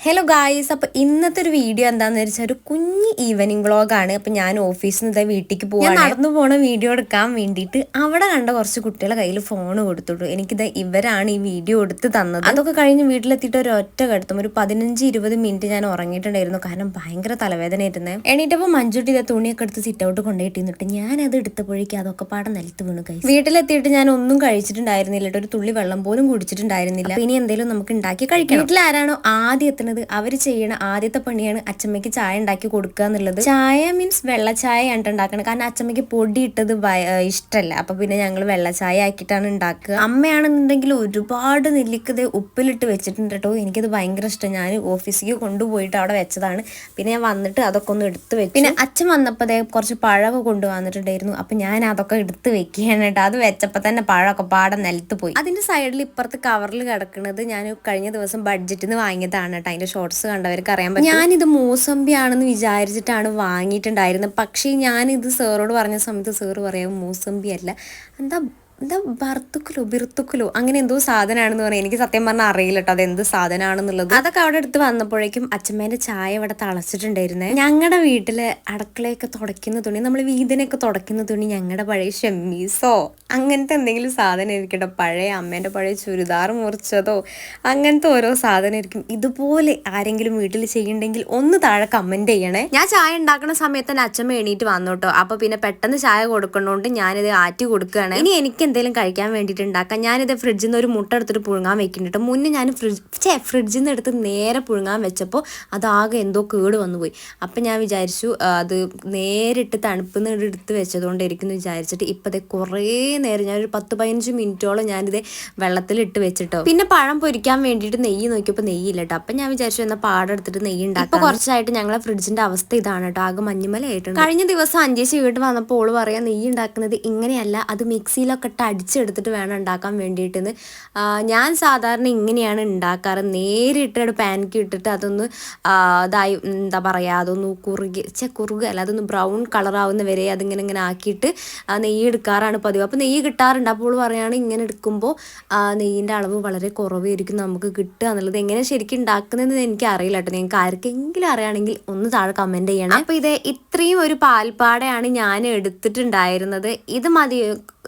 Hello guys, അപ്പോൾ ഇന്നത്തെ ഒരു വീഡിയോ എന്താണെന്ന് വെച്ചാൽ ഒരു കുഞ്ഞ് ഈവനിങ് വ്ളോഗാണ്. അപ്പോൾ ഞാൻ ഓഫീസിൽ നിന്ന് വീട്ടിലേക്ക് പോകാൻ നടന്നു പോണ വീഡിയോ എടുക്കാൻ വേണ്ടിയിട്ട് അവിടെ കണ്ട കുറച്ച് കുട്ടികളെ കയ്യിൽ ഫോൺ കൊടുത്തിട്ടു. എനിക്കിത് ഇവരാണ് ഈ വീഡിയോ എടുത്ത് തന്നത്. അതൊക്കെ കഴിഞ്ഞ് വീട്ടിലെത്തിയിട്ട് ഒരു ഒറ്റ കിടത്തും ഒരു 15-20 മിനിറ്റ് ഞാൻ ഉറങ്ങിയിട്ടുണ്ടായിരുന്നു. കാരണം ഭയങ്കര തലവേദന ആയിരുന്നേ. എണീറ്റപ്പോൾ മഞ്ജുട്ടി ഇതേ തുണിയൊക്കെ എടുത്ത് സിറ്റ് ഔട്ട് കൊണ്ടുപോയിട്ടിരുന്നിട്ട് ഞാനത് എടുത്തപ്പോഴേക്കും അതൊക്കെ പാടെ നിലത്ത് വീണു. ഗൈസ്, വീട്ടിലെത്തിയിട്ട് ഞാൻ ഒന്നും കഴിച്ചിട്ടുണ്ടായിരുന്നില്ല, ഒരു തുള്ളി വെള്ളം പോലും കുടിച്ചിട്ടുണ്ടായിരുന്നില്ല. ഇനി എന്തെങ്കിലും നമുക്ക് ഉണ്ടാക്കി കഴിക്കാം. വീട്ടിൽ ആരാണോ ആദ്യം എത്തുന്നത് അവർ ചെയ്യണ ആദ്യത്തെ പണിയാണ് അച്ചമ്മയ്ക്ക് ചായ ഉണ്ടാക്കി കൊടുക്കുക എന്നുള്ളത്. ചായ മീൻസ് വെള്ള ചായ ആണ് ഉണ്ടാക്കണം. കാരണം അച്ചമ്മയ്ക്ക് പൊടി ഇട്ടത് ഇഷ്ടമല്ല. അപ്പൊ പിന്നെ ഞങ്ങൾ വെള്ള ചായ ആക്കിയിട്ടാണ് ഉണ്ടാക്കുക. അമ്മയാണെന്നുണ്ടെങ്കിൽ ഒരുപാട് നെല്ലിക്കത് ഉപ്പിലിട്ട് വെച്ചിട്ടുണ്ട് കേട്ടോ. എനിക്കത് ഭയങ്കര ഇഷ്ടം. ഞാൻ ഓഫീസിലേക്ക് കൊണ്ടുപോയിട്ട് അവിടെ വെച്ചതാണ്. പിന്നെ ഞാൻ വന്നിട്ട് അതൊക്കെ ഒന്ന് എടുത്ത് വെച്ചു. പിന്നെ അച്ഛൻ വന്നപ്പോൾ കുറച്ച് പഴമൊക്കെ കൊണ്ടുവന്നിട്ടുണ്ടായിരുന്നു. അപ്പൊ ഞാൻ അതൊക്കെ എടുത്ത് വെക്കുകയാണ് കേട്ടോ. അത് വെച്ചപ്പോൾ തന്നെ പഴമൊക്കെ പാടെ നിലത്ത് പോയി. അതിന്റെ സൈഡിൽ ഇപ്പുറത്ത് കവറിൽ കിടക്കുന്നത് ഞാൻ കഴിഞ്ഞ ദിവസം ബഡ്ജറ്റിൽ നിന്ന് വാങ്ങിയതാണ് കേട്ടോ. അതിന്റെ ഷോർട്സ് കണ്ടവർക്ക് അറിയാൻ പറ്റും. ഞാനിത് മൂസമ്പി ആണെന്ന് വിചാരിച്ചിട്ടാണ് വാങ്ങിയിട്ടുണ്ടായിരുന്നത്. പക്ഷേ ഞാനിത് സാറോട് പറഞ്ഞ സമയത്ത് സാറ് പറയാം മൂസമ്പി അല്ല, എന്താ ബിർത്തുക്കുലോ അങ്ങനെ എന്തോ സാധനമാണെന്ന് പറയാം. എനിക്ക് സത്യം പറഞ്ഞാൽ അറിയില്ല കേട്ടോ അതെന്ത് സാധനമാണെന്നുള്ളത്. അതൊക്കെ അവിടെ എടുത്ത് വന്നപ്പോഴേക്കും അച്ഛമ്മേന്റെ ചായ ഇവിടെ തിളച്ചിട്ടുണ്ടായിരുന്നേ. ഞങ്ങളുടെ വീട്ടില് അടുക്കളയൊക്കെ തുടയ്ക്കുന്ന തുണി, നമ്മൾ വീതിനൊക്കെ തുടയ്ക്കുന്ന തുണി ഞങ്ങളുടെ പഴയ ഷെമ്മീസോ അങ്ങനത്തെ എന്തെങ്കിലും സാധനം ആയിരിക്കട്ടോ. പഴയ അമ്മേന്റെ പഴയ ചുരിദാർ മുറിച്ചതോ അങ്ങനത്തെ ഓരോ സാധനം ആയിരിക്കും. ഇതുപോലെ ആരെങ്കിലും വീട്ടിൽ ചെയ്യണ്ടെങ്കിൽ ഒന്ന് താഴെ കമന്റ് ചെയ്യണേ. ഞാൻ ചായ ഉണ്ടാക്കുന്ന സമയത്ത് തന്നെ അച്ഛമ്മ എണീറ്റ് വന്നു കേട്ടോ. അപ്പൊ പിന്നെ പെട്ടെന്ന് ചായ കൊടുക്കണോണ്ട് ഞാനിത് ആറ്റി കൊടുക്കുകയാണ്. ഇനി എനിക്ക് എന്തെങ്കിലും കഴിക്കാൻ വേണ്ടിയിട്ട് ഉണ്ടാക്കാം. ഞാനിത് ഫ്രിഡ്ജിൽ നിന്ന് ഒരു മുട്ട എടുത്തിട്ട് പുഴുങ്ങാൻ വെക്കുന്നുണ്ട്. മുന്നേ ഞാൻ ഫ്രിഡ്ജിൽ നിന്ന് എടുത്ത് നേരെ പുഴുങ്ങാൻ വെച്ചപ്പോൾ അതാകെ എന്തോ കേട് വന്നു പോയി. അപ്പം ഞാൻ വിചാരിച്ചു അത് നേരിട്ട് തണുപ്പിൽ നിന്ന് എടുത്ത് വെച്ചതുകൊണ്ടായിരിക്കും എന്ന് വിചാരിച്ചിട്ട് ഇപ്പതേ കുറേ നേരം ഞാനൊരു 10-15 മിനിറ്റോളം ഞാനിത് വെള്ളത്തിലിട്ട് വെച്ചിട്ടോ. പിന്നെ പഴം പൊരിക്കാൻ വേണ്ടിയിട്ട് നെയ്യ് നോക്കിയപ്പോൾ നെയ്യില്ല കേട്ടോ. അപ്പം ഞാൻ വിചാരിച്ചു എന്നാൽ പാടെടുത്തിട്ട് നെയ്യ് ഉണ്ടാക്കാം. ഇപ്പോൾ കുറച്ചായിട്ട് ഞങ്ങളെ ഫ്രിഡ്ജിൻ്റെ അവസ്ഥ ഇതാണ് കേട്ടോ. ആകെ മഞ്ഞുമലയായിട്ടുണ്ട്. കഴിഞ്ഞ ദിവസം അഞ്ചേച്ചി വീട്ടിൽ വന്നപ്പോൾ ഓള് പറയാം നെയ്യ് ഉണ്ടാക്കുന്നത് ഇങ്ങനെയല്ല, അത് മിക്സിയിലൊക്കെ അടിച്ചെടുത്തിട്ട് വേണം ഉണ്ടാക്കാൻ വേണ്ടിയിട്ടെന്ന്. ഞാൻ സാധാരണ ഇങ്ങനെയാണ് ഉണ്ടാക്കാറ്. നേരിട്ട് പാനിക്ക് ഇട്ടിട്ട് അതൊന്ന് ഇതായി എന്താ പറയുക അതൊന്ന് കുറുകല്ല അതൊന്ന് ബ്രൗൺ കളറാവുന്ന വരെ അതിങ്ങനെ ആക്കിയിട്ട് നെയ്യ് എടുക്കാറാണ് പതിവ്. അപ്പോൾ നെയ്യ് കിട്ടാറുണ്ട്. അപ്പോൾ പറയുകയാണ് ഇങ്ങനെ എടുക്കുമ്പോൾ നെയ്യിൻ്റെ അളവ് വളരെ കുറവായിരിക്കും നമുക്ക് കിട്ടുക എന്നുള്ളത്. എങ്ങനെ ശരിക്കും ഉണ്ടാക്കുന്നതെന്ന് എനിക്ക് അറിയില്ല കേട്ടോ. നിങ്ങൾക്ക് ആർക്കെങ്കിലും അറിയുകയാണെങ്കിൽ ഒന്ന് താഴെ കമൻറ്റ് ചെയ്യണം. അപ്പോൾ ഇത്രയും ഒരു പാൽപ്പാടയാണ് ഞാൻ എടുത്തിട്ടുണ്ടായിരുന്നത്. ഇത് മതി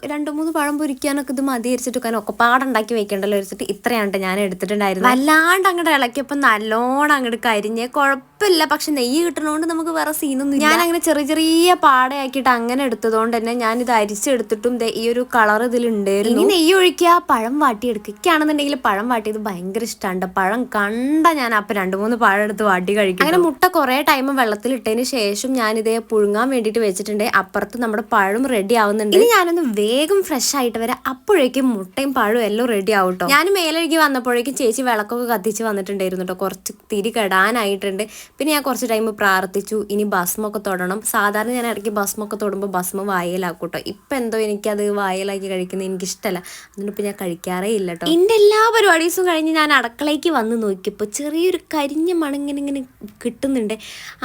2-3 പഴം പൊരിക്കാനൊക്കെ ഇത് മതിയിരിച്ചിട്ട് കാരണം ഒക്കെ പാടുണ്ടാക്കി വെക്കേണ്ടല്ലോ വെച്ചിട്ട് ഇത്രയാണ് ഞാൻ എടുത്തിട്ടുണ്ടായിരുന്നത്. വല്ലാണ്ട് അങ്ങോട്ട് ഇളക്കിയപ്പോൾ നല്ലോണം അങ്ങോട്ട് കരിഞ്ഞ് കുഴപ്പമില്ല. പക്ഷെ നെയ്യ് കിട്ടണോണ്ട് നമുക്ക് വേറെ സീനൊന്നും. ഞാൻ അങ്ങനെ ചെറിയ പാടയാക്കിയിട്ട് അങ്ങനെ എടുത്തതുകൊണ്ട് തന്നെ ഞാനിത് അരിച്ചെടുത്തിട്ടും ഈ ഒരു കളർ ഇതിലുണ്ടായിരുന്നു. ഇനി നെയ്യ് ഒഴിക്കുക, പഴം വാട്ടിയെടുക്കുകയാണെന്നുണ്ടെങ്കിൽ പഴം വാട്ടിയത് ഭയങ്കര ഇഷ്ടമാണ്. പഴം കണ്ട ഞാൻ അപ്പം 2-3 പഴം എടുത്ത് വാട്ടി കഴിക്കും. അങ്ങനെ മുട്ട കുറേ ടൈം വെള്ളത്തിലിട്ടതിന് ശേഷം ഞാനിതേ പുഴുങ്ങാൻ വേണ്ടിയിട്ട് വെച്ചിട്ടുണ്ട്. അപ്പുറത്ത് നമ്മുടെ പഴം റെഡി ആവുന്നുണ്ട്. ഇനി ഞാനൊന്ന് വേഗം ഫ്രഷ് ആയിട്ട് വരാം. അപ്പോഴേക്കും മുട്ടയും പഴവും എല്ലാം റെഡി ആവും കേട്ടോ. ഞാൻ മേലൊഴുകി വന്നപ്പോഴേക്കും ചേച്ചി വിളക്കൊക്കെ കത്തിച്ച് വന്നിട്ടുണ്ടായിരുന്നു കേട്ടോ. കുറച്ച് തിരി കെടാനായിട്ടുണ്ട്. പിന്നെ ഞാൻ കുറച്ച് ടൈം പ്രാർത്ഥിച്ചു. ഇനി ഭസ്മൊക്കെ തൊടണം. സാധാരണ ഞാൻ ഇടയ്ക്ക് ഭസ്മൊക്കെ തൊടുമ്പോൾ ഭസ്മം വായലാക്കും കേട്ടോ. ഇപ്പം എന്തോ എനിക്കത് വായലാക്കി കഴിക്കുന്നത് എനിക്കിഷ്ടമല്ല. അതിനിപ്പോൾ ഞാൻ കഴിക്കാറേ ഇല്ല കേട്ടോ. എൻ്റെ എല്ലാ പരിപാടീസും കഴിഞ്ഞ് ഞാൻ അടുക്കളയ്ക്ക് വന്ന് നോക്കിയപ്പോൾ ചെറിയൊരു കരിഞ്ഞ മണിങ്ങനെ കിട്ടുന്നുണ്ട്.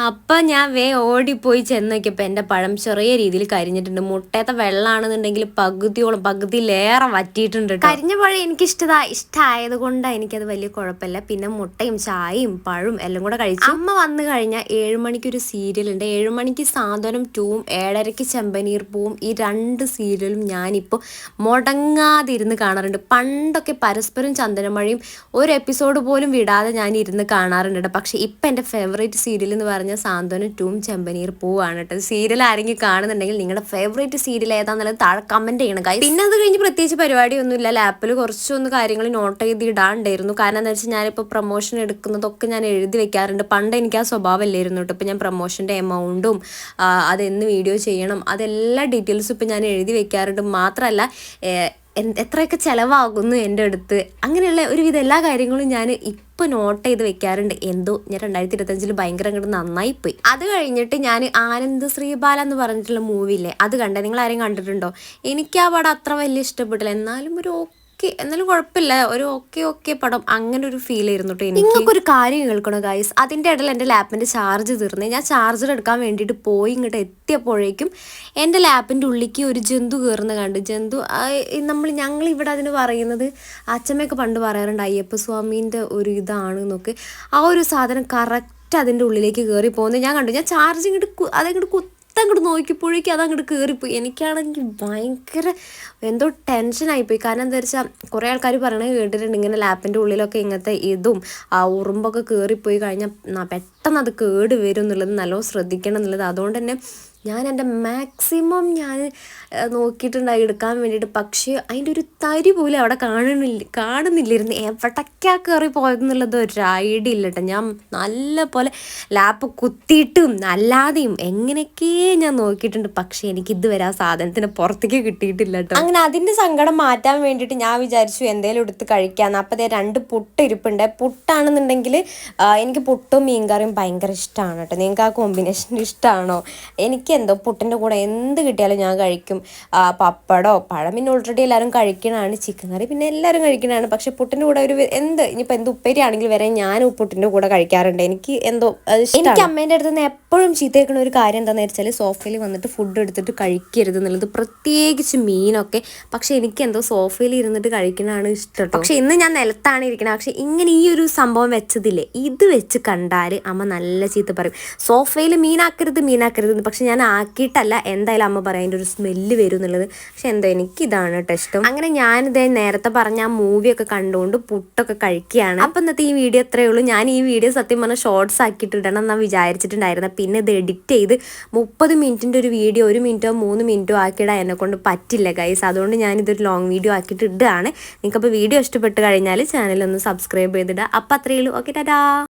അപ്പം ഞാൻ ഓടിപ്പോയി ചെന്ന് നോക്കിയപ്പോൾ എൻ്റെ പഴം ചെറിയ രീതിയിൽ കരിഞ്ഞിട്ടുണ്ട്. മുട്ടയത്തെ വെള്ളമാണെന്നുണ്ടെങ്കിൽ പകുതിയിലേറെ വറ്റിയിട്ടുണ്ട്. കരിഞ്ഞ പഴം എനിക്ക് ഇഷ്ടമായത് കൊണ്ട് എനിക്കത് വലിയ കുഴപ്പമില്ല. പിന്നെ മുട്ടയും ചായയും പഴവും എല്ലാം കൂടെ കഴിച്ചു. അമ്മ വന്നു കഴിഞ്ഞാൽ 7 മണിക്കൊരു സീരിയൽ ഉണ്ട്. 7 മണിക്ക് സാന്ത്വനം 2ഉം 7:30 ചെമ്പനീർ പൂവും. ഈ 2 സീരിയലും ഞാനിപ്പോൾ മുടങ്ങാതെ ഇരുന്ന് കാണാറുണ്ട്. പണ്ടൊക്കെ പരസ്പരം ചന്ദനമഴയും ഒരു എപ്പിസോഡ് പോലും വിടാതെ ഞാൻ ഇരുന്ന് കാണാറുണ്ട്. പക്ഷെ ഇപ്പം എൻ്റെ ഫേവറേറ്റ് സീരിയൽ എന്ന് പറഞ്ഞാൽ സാന്ത്വനം 2ഉം ചെമ്പനീർ പൂവാണ് കേട്ടോ. സീരിയൽ ആരെങ്കിലും കാണുന്നുണ്ടെങ്കിൽ നിങ്ങളുടെ ഫേവറേറ്റ് സീരിയൽ ഏതാണെന്നുള്ളത് താഴെ കമന്റ് ചെയ്യണം ഗൈസ്. പിന്നെ അത് കഴിഞ്ഞ് പ്രത്യേകിച്ച് പരിപാടിയൊന്നുമില്ല. ലാപ്പിൽ കുറച്ചൊന്ന് കാര്യങ്ങൾ നോട്ട് ചെയ്ത് ഇടാണ്ടായിരുന്നു. കാരണം എന്താ വെച്ചാൽ ഞാനിപ്പോൾ പ്രൊമോഷൻ എടുക്കുന്നതൊക്കെ ഞാൻ എഴുതി വെക്കാറുണ്ട്. പണ്ട് എനിക്ക് ആ സ്വഭാവമല്ലായിരുന്നു കേട്ടോ. ഇപ്പം ഞാൻ പ്രൊമോഷൻ്റെ എമൗണ്ടും അതെന്ന് വീഡിയോ ചെയ്യണം അതെല്ലാ ഡീറ്റെയിൽസും ഇപ്പം ഞാൻ എഴുതി വെക്കാറുണ്ട്. മാത്രമല്ല എത്രയൊക്കെ ചിലവാകുന്നു എൻ്റെ അടുത്ത് അങ്ങനെയുള്ള ഒരുവിധം എല്ലാ കാര്യങ്ങളും ഞാൻ ഇപ്പോൾ നോട്ട് ചെയ്ത് വെക്കാറുണ്ട്. എന്തോ ഞാൻ 2025 ഭയങ്കര അങ്ങോട്ട് നന്നായിപ്പോയി. അത് കഴിഞ്ഞിട്ട് ഞാൻ ആനന്ദ് ശ്രീബാല എന്ന് പറഞ്ഞിട്ടുള്ള മൂവിയില്ലേ അത് കണ്ടേ. നിങ്ങൾ ആരെയും കണ്ടിട്ടുണ്ടോ? എനിക്ക് ആ പടം അത്ര വലിയ ഇഷ്ടപ്പെട്ടില്ല. എന്നാലും ഒരു ഓക്കെ എന്നാലും കുഴപ്പമില്ല, ഒരു ഓക്കെ പടം, അങ്ങനെ ഒരു ഫീൽ ആയിരുന്നു കേട്ടോ. നിങ്ങൾക്കൊരു കാര്യം കേൾക്കണോ ഗൈസ്, അതിൻ്റെ ഇടയിൽ എൻ്റെ ലാപ്പിൻ്റെ ചാർജ് തീർന്നേ. ഞാൻ ചാർജർ എടുക്കാൻ വേണ്ടിയിട്ട് പോയി ഇങ്ങോട്ട് എത്തിയപ്പോഴേക്കും എൻ്റെ ലാപ്പിൻ്റെ ഉള്ളിലേക്ക് ഒരു ജന്തു കയറുന്ന കണ്ട്. ജന്തു ഞങ്ങളിവിടെ അതിന് പറയുന്നത്, അച്ഛമ്മയൊക്കെ പണ്ട് പറയാറുണ്ട് അയ്യപ്പ സ്വാമീൻ്റെ ഒരു ഇതാണ് എന്നൊക്കെ. ആ ഒരു സാധനം കറക്റ്റ് അതിൻ്റെ ഉള്ളിലേക്ക് കയറി പോകുന്നത് ഞാൻ കണ്ടു. ഞാൻ ചാർജ് അതങ്ങോട്ട് അങ്ങോട്ട് നോക്കിയപ്പോഴേക്കും അതങ്ങോട്ട് കയറിപ്പോയി. എനിക്കാണെങ്കിൽ ഭയങ്കര എന്തോ ടെൻഷനായിപ്പോയി. കാരണം എന്താ വെച്ചാൽ കുറേ ആൾക്കാർ പറയണത് കേട്ടിട്ടുണ്ട്, ഇങ്ങനെ ലാപ്പിൻ്റെ ഉള്ളിലൊക്കെ ഇങ്ങനത്തെ ഇതും ഉറുമ്പൊക്കെ കയറിപ്പോയി കഴിഞ്ഞാൽ പെട്ടെന്ന് അത് കേട് വരും എന്നുള്ളത്, നല്ലോണം ശ്രദ്ധിക്കണം എന്നുള്ളത്. അതുകൊണ്ട് തന്നെ ഞാൻ എൻ്റെ മാക്സിമം ഞാൻ നോക്കിയിട്ടുണ്ടായി എടുക്കാൻ വേണ്ടിയിട്ട്. പക്ഷേ അതിൻ്റെ ഒരു തരി പോലും അവിടെ കാണുന്നില്ലായിരുന്നു. എവിടേക്കാ കയറി പോയതെന്നുള്ളത് ഒരു ഐഡിയ ഇല്ല കേട്ടോ. ഞാൻ നല്ല പോലെ ലാപ്പ് കുത്തിയിട്ടും അല്ലാതെയും എങ്ങനെയൊക്കെ ഞാൻ നോക്കിയിട്ടുണ്ട്. പക്ഷേ എനിക്ക് ഇതുവരെ ആ സാധനത്തിന് പുറത്തേക്ക് കിട്ടിയിട്ടില്ല കേട്ടോ. അങ്ങനെ അതിൻ്റെ സങ്കടം മാറ്റാൻ വേണ്ടിയിട്ട് ഞാൻ വിചാരിച്ചു എന്തെങ്കിലും എടുത്ത് കഴിക്കാമെന്ന്. അപ്പോൾ അതേ 2 പുട്ട് ഇരിപ്പുണ്ട്. പുട്ടാണെന്നുണ്ടെങ്കിൽ എനിക്ക് പുട്ടും മീൻകറിയും ഭയങ്കര ഇഷ്ടമാണ് കേട്ടോ. നിങ്ങൾക്ക് ആ കോമ്പിനേഷൻ ഇഷ്ടമാണോ? എനിക്ക് എന്തോ പുട്ടിൻ്റെ കൂടെ എന്ത് കിട്ടിയാലും ഞാൻ കഴിക്കും. പപ്പടോ പഴം പിന്നെ ഓൾറെഡി എല്ലാവരും കഴിക്കണതാണ്, ചിക്കൻ കറി പിന്നെ എല്ലാവരും കഴിക്കണതാണ്. പക്ഷെ പുട്ടിൻ്റെ കൂടെ ഇനിയിപ്പോൾ എന്ത് ഉപ്പേരി ആണെങ്കിൽ വരെ ഞാൻ പുട്ടിൻ്റെ കൂടെ കഴിക്കാറുണ്ട്. എനിക്ക് എന്തോ എനിക്ക് അമ്മേൻ്റെ അടുത്ത് നിന്ന് എപ്പോഴും ചീത്ത കേൾക്കുന്ന ഒരു കാര്യം എന്താണെന്ന് വെച്ചാൽ സോഫയിൽ വന്നിട്ട് ഫുഡ് എടുത്തിട്ട് കഴിക്കരുത് എന്നുള്ളത്, പ്രത്യേകിച്ച് മീനൊക്കെ. പക്ഷെ എനിക്ക് എന്തോ സോഫയിൽ ഇരുന്നിട്ട് കഴിക്കണതാണ് ഇഷ്ടം. പക്ഷെ ഇന്ന് ഞാൻ നിലത്താണ് ഇരിക്കുന്നത്. പക്ഷെ ഇങ്ങനെ ഈ ഒരു സംഭവം വെച്ചതില്ലേ, ഇത് വെച്ച് കണ്ടാൽ അമ്മ നല്ല ചീത്ത പറയും. സോഫയിൽ മീനാക്കരുത് പക്ഷെ ഞാൻ ആക്കിയിട്ടല്ല, എന്തായാലും അമ്മ പറയാം അതിൻ്റെ ഒരു സ്മെല്ല് വരും എന്നുള്ളത്. പക്ഷെ എന്തോ എനിക്കിതാണ് കേട്ടോ ഇഷ്ടം. അങ്ങനെ ഞാനിതേ നേരത്തെ പറഞ്ഞ ആ മൂവിയൊക്കെ കണ്ടുകൊണ്ട് പുട്ടൊക്കെ കഴിക്കുകയാണ്. അപ്പം ഇന്നത്തെ ഈ വീഡിയോ അത്രയേ ഉള്ളൂ. ഞാൻ ഈ വീഡിയോ സത്യം പറഞ്ഞാൽ ഷോർട്സ് ആക്കിയിട്ട് ഇടണം എന്നാണ് വിചാരിച്ചിട്ടുണ്ടായിരുന്നത്. പിന്നെ ഇത് എഡിറ്റ് ചെയ്ത് 30 മിനിറ്റിൻ്റെ ഒരു വീഡിയോ 1 മിനിറ്റോ 3 മിനിറ്റോ ആക്കിയിടാൻ എന്നെക്കൊണ്ട് പറ്റില്ല ഗൈസ്. അതുകൊണ്ട് ഞാനിതൊരു ലോങ് വീഡിയോ ആക്കിയിട്ട് ഇടുകയാണ്. നിങ്ങൾക്കപ്പോൾ വീഡിയോ ഇഷ്ടപ്പെട്ട് കഴിഞ്ഞാൽ ചാനലൊന്ന് സബ്സ്ക്രൈബ് ചെയ്തിടുക. അപ്പം അത്രയേ ഉള്ളൂ. ഓക്കെ, ടാറ്റാ.